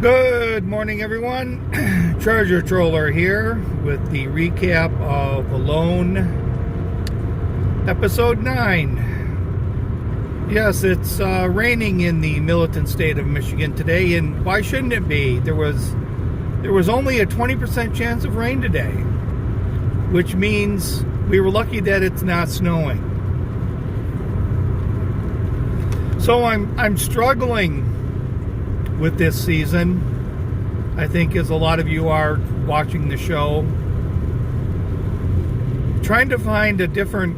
Good morning, everyone. Treasure Troller here with the recap of Alone, Episode 9. Yes, it's raining in the militant state of Michigan today, and why shouldn't it be? There was only a 20% chance of rain today, which means we were lucky that it's not snowing. So I'm struggling with this season, I think, as a lot of you are watching the show, trying to find a different,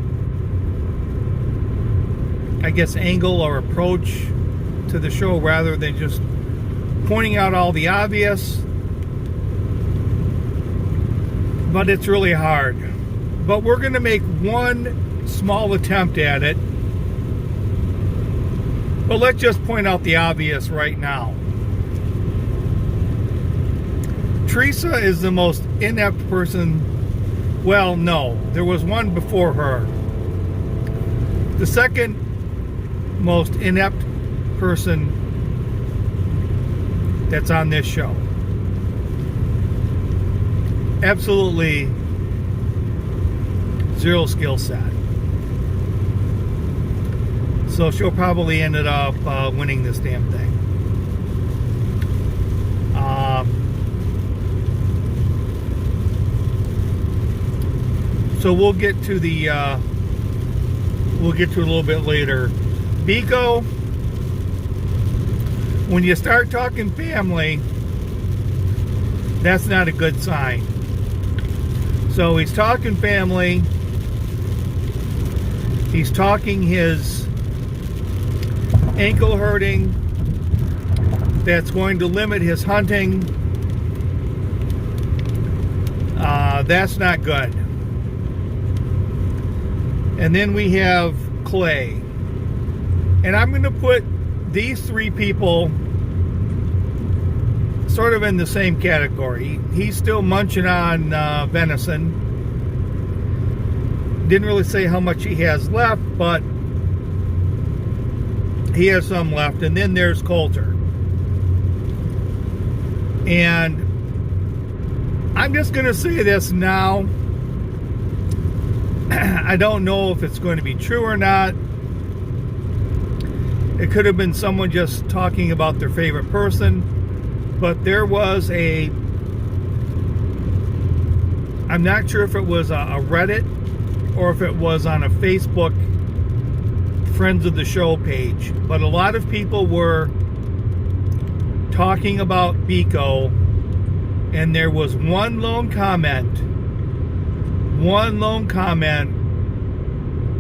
I guess, angle or approach to the show rather than just pointing out all the obvious. But it's really hard. But we're going to make one small attempt at it. But let's just point out the obvious right now. Teresa is the most inept person. Well, no, there was one before her. The second most inept person that's on this show. Absolutely zero skill set. So she'll probably end up winning this damn thing. So we'll get to it a little bit later. Biko, when you start talking family, that's not a good sign. So he's talking family. He's talking his ankle hurting. That's going to limit his hunting. That's not good. And then we have Clay. And I'm going to put these three people sort of in the same category. He's still munching on venison. Didn't really say how much he has left, but he has some left. And then there's Coulter. And I'm just going to say this now. I don't know if it's going to be true or not. It could have been someone just talking about their favorite person. But there was I'm not sure if it was a Reddit or if it was on a Facebook Friends of the Show page. But a lot of people were talking about Biko. And there was one lone comment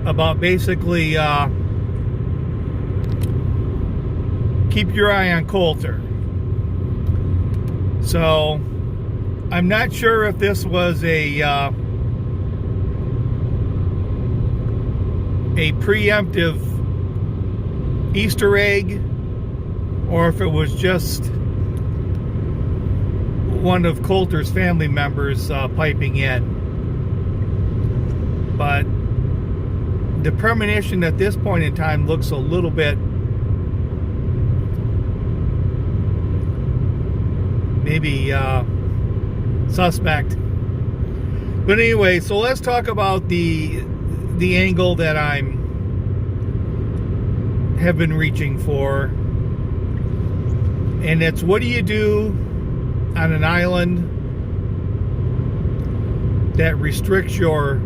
about basically keep your eye on Coulter. So I'm not sure if this was a preemptive Easter egg or if it was just one of Coulter's family members piping in. But the premonition at this point in time looks a little bit maybe suspect. But anyway, so let's talk about the angle that have been reaching for. And it's, what do you do on an island that restricts your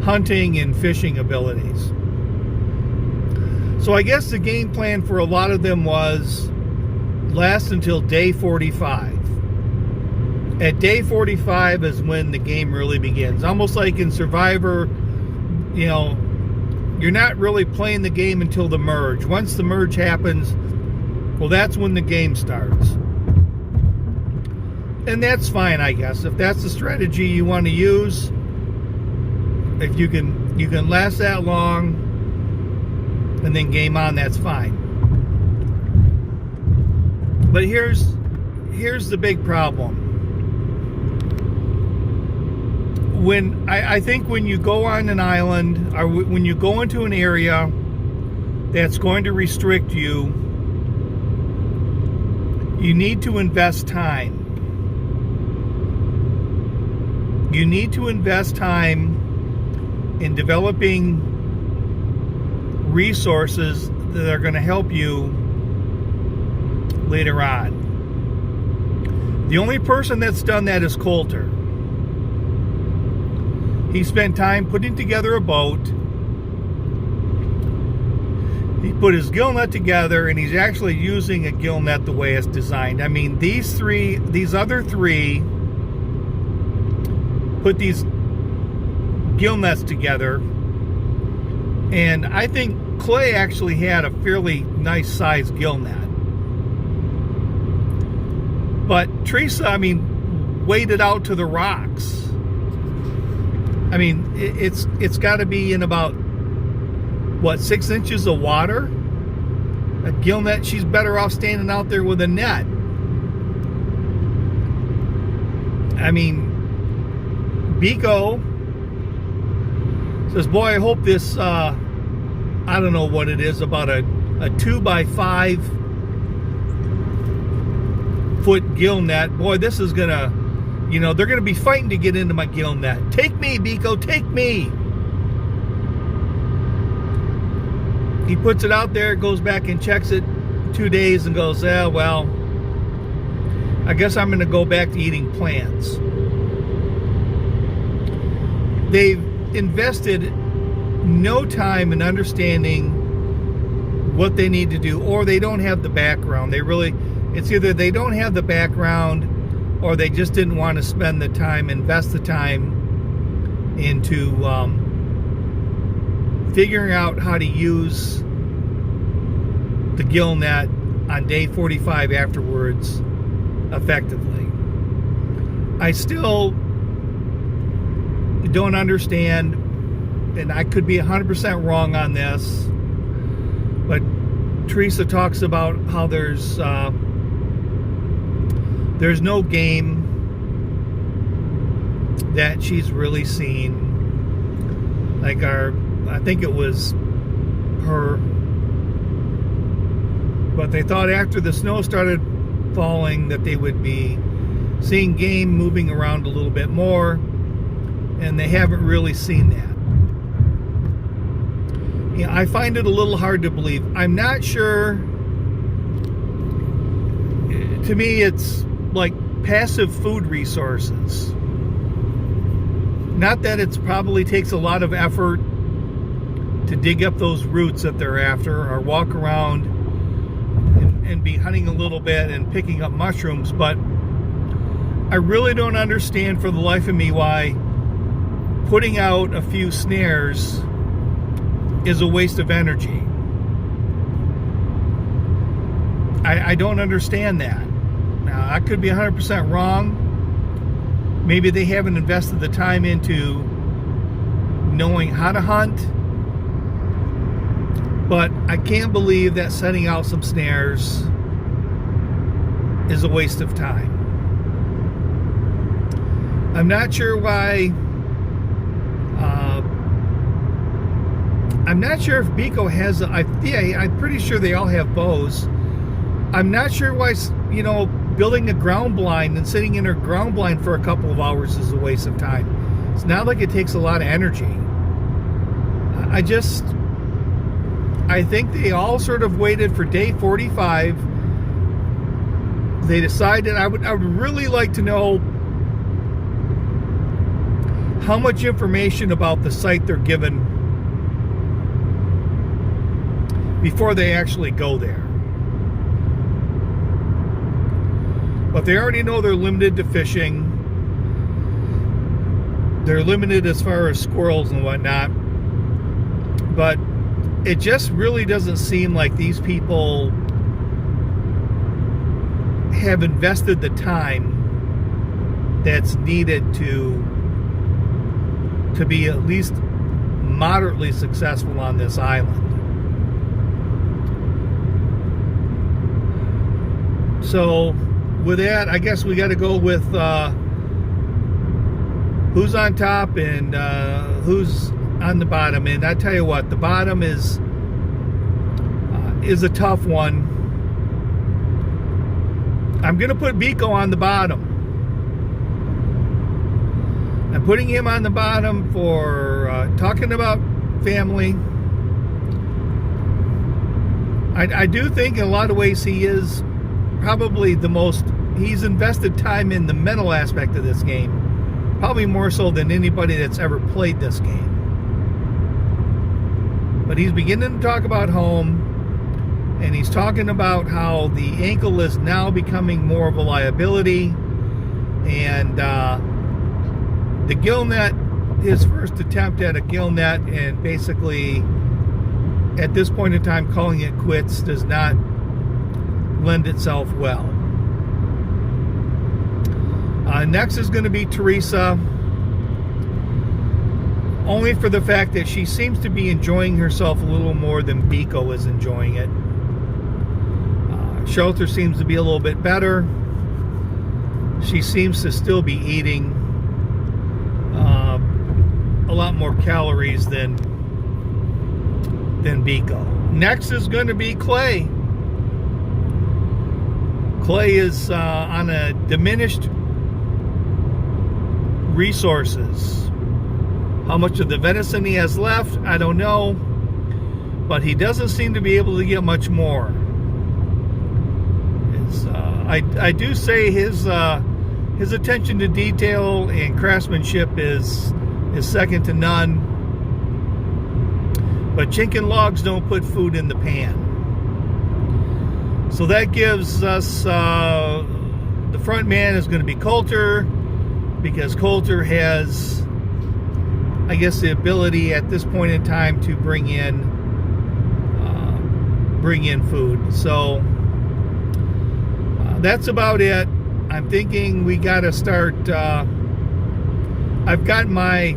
hunting and fishing abilities? So I guess the game plan for a lot of them was last until day 45. At day 45 is when the game really begins. Almost like in Survivor, you know, you're not really playing the game until the merge. Once the merge happens, well, that's when the game starts. And that's fine, I guess. If that's the strategy you want to use, if you can last that long and then game on, that's fine. But here's the big problem. I think when you go on an island, or when you go into an area that's going to restrict you, You need to invest time. You need to invest time in developing resources that are going to help you later on. The only person that's done that is Coulter. He spent time putting together a boat. He put his gill net together, and he's actually using a gill net the way it's designed. I mean, these other three put these gill nets together, and I think Clay actually had a fairly nice sized gill net. But Teresa, I mean, waded out to the rocks. I mean, it's got to be in about, what, 6 inches of water? A gill net, she's better off standing out there with a net. I mean, Biko says, boy, I hope this, I don't know what it is, about a 2x5 foot gill net. Boy, this is gonna, you know, they're gonna be fighting to get into my gill net. Take me, Biko, take me. He puts it out there, goes back and checks it 2 days and goes, well, I guess I'm gonna go back to eating plants. They've invested no time in understanding what they need to do, or they don't have the background. It's either they don't have the background, or they just didn't want to spend the time, invest the time into figuring out how to use the gill net on day 45 afterwards effectively. I still don't understand, and I could be 100% wrong on this, but Teresa talks about how there's no game that she's really seen. Like I think it was her, but they thought after the snow started falling that they would be seeing game moving around a little bit more, and they haven't really seen that. Yeah, I find it a little hard to believe. I'm not sure. To me, it's like passive food resources. Not that it probably takes a lot of effort to dig up those roots that they're after, or walk around and be hunting a little bit and picking up mushrooms, but I really don't understand for the life of me why putting out a few snares is a waste of energy. I don't understand that. Now, I could be 100% wrong. Maybe they haven't invested the time into knowing how to hunt, but I can't believe that setting out some snares is a waste of time. I'm not sure why. I'm not sure if Biko has. I'm pretty sure they all have bows. I'm not sure why, you know, building a ground blind and sitting in her ground blind for a couple of hours is a waste of time. It's not like it takes a lot of energy. I think they all sort of waited for day 45. They decided, I would really like to know how much information about the site they're given before they actually go there. But they already know they're limited to fishing. They're limited as far as squirrels and whatnot. But it just really doesn't seem like these people have invested the time that's needed to be at least moderately successful on this island. So with that, I guess we got to go with who's on top and who's on the bottom. And I tell you what, the bottom is a tough one. I'm going to put Biko on the bottom. I'm putting him on the bottom for talking about family. I do think in a lot of ways he is probably the most, he's invested time in the mental aspect of this game, probably more so than anybody that's ever played this game. But he's beginning to talk about home, and he's talking about how the ankle is now becoming more of a liability, and the gill net, his first attempt at a gill net, and basically at this point in time calling it quits, does not lend itself well. Next is going to be Teresa, only for the fact that she seems to be enjoying herself a little more than Biko is enjoying it. Shelter seems to be a little bit better. She seems to still be eating a lot more calories than Biko. Next is going to be Clay. Clay is on a diminished resources. How much of the venison he has left, I don't know, but he doesn't seem to be able to get much more. I do say his attention to detail and craftsmanship is second to none. But chinking logs don't put food in the pan. So that gives us the front man is going to be Coulter, because Coulter has, I guess, the ability at this point in time to bring in food. So that's about it. I'm thinking we got to start. I've got my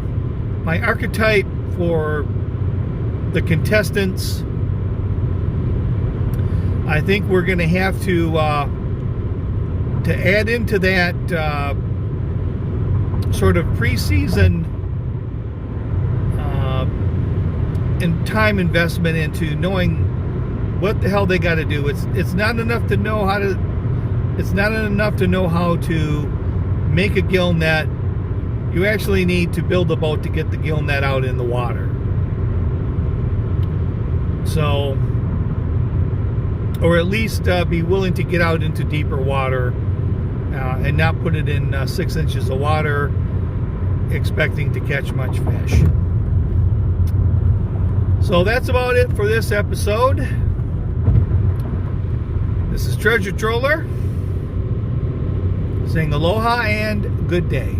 archetype for the contestants. I think we're going to have to add into that sort of preseason and time investment into knowing what the hell they got to do. It's not enough to know how to. It's not enough to know how to make a gill net. You actually need to build a boat to get the gill net out in the water. So, or at least be willing to get out into deeper water and not put it in 6 inches of water expecting to catch much fish. So that's about it for this episode. This is Treasure Troller saying aloha and good day.